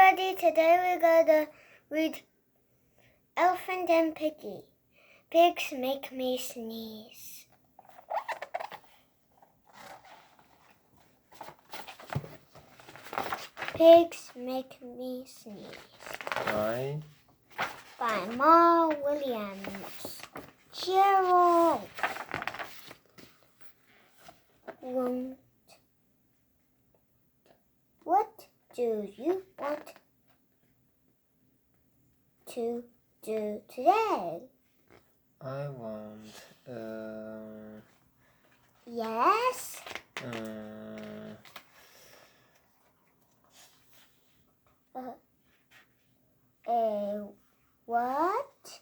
everybody, today we're gonna read Elephant and Piggy. Pigs make me sneeze. Pigs make me sneeze. By Ma Williams. Gerald. What do you want to do today? I want Yes. What?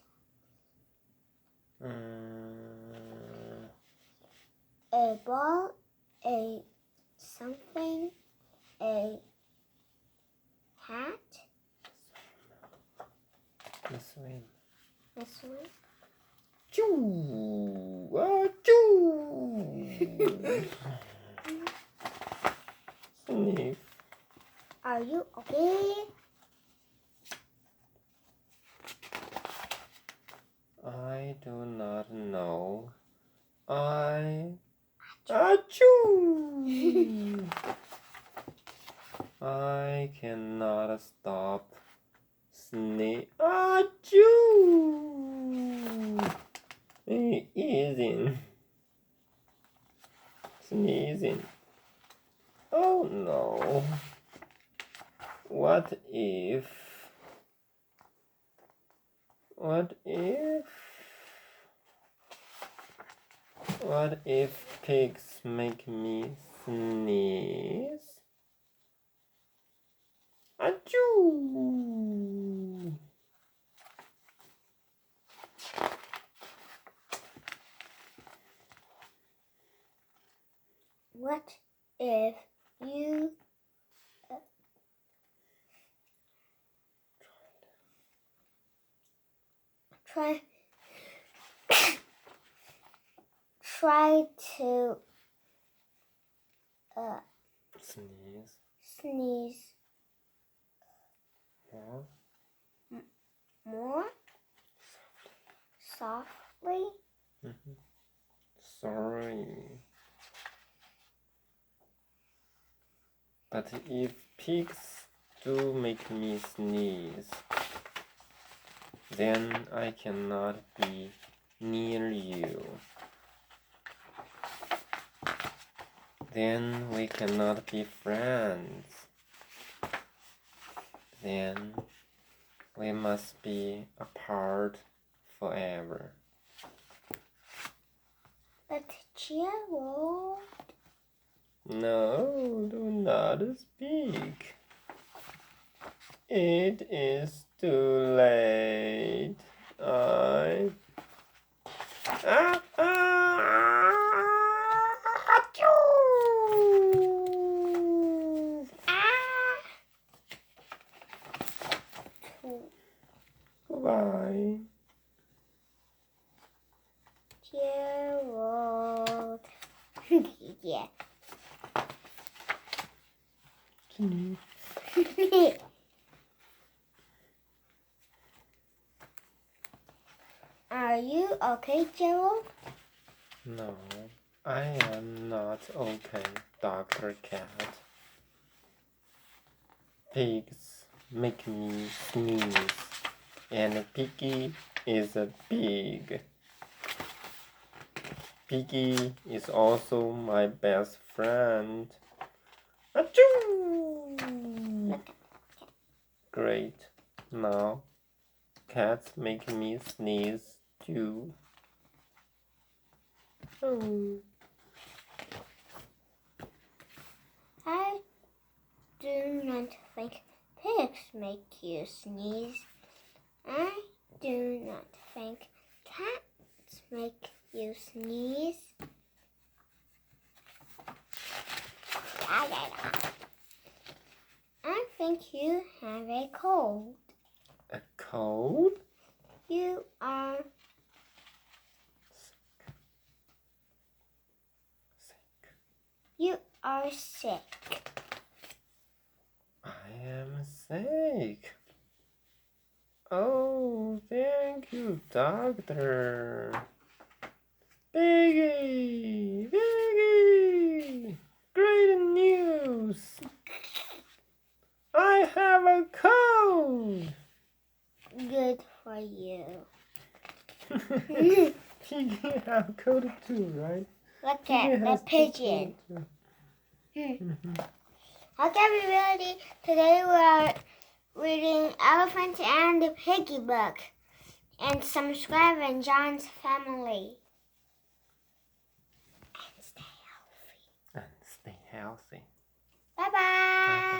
A ball, a something, a hat. the swim. The swim. Choo! Choo! Sniff. Are you okay? I do not know. Achoo! I cannot stop sneezing. Achoo! Sneezing. Oh no. What if pigs make me sneeze? Achoo! What if you try to sneeze more softly? Sorry. But if pigs do make me sneeze, then I cannot be near you. Then we cannot be friends. Then we must be apart forever. But Gerald... No, do not speak. It is too late. Goodbye. Gerald. Yeah. Are you okay, Gerald? No, I am not okay, Dr. Cat. Pigs make me sneeze, and Piggy is a pig. Piggy is also my best friend. Achoo! Great. Now, cats make me sneeze too. Oh. I do not think pigs make you sneeze. I do not think cats make you sneeze. I think you have a cold. A cold? You are sick. You are sick. I am sick. Thank you, doctor. Piggy! Piggy! Great news! I have a cold! Good for you. Piggy have cold too, right? Look Piggy at the has pigeon. cold too. Okay, everybody. Today we are reading Elephant and the Piggy book. And subscribe in John's family. And stay healthy. And stay healthy. Bye-bye.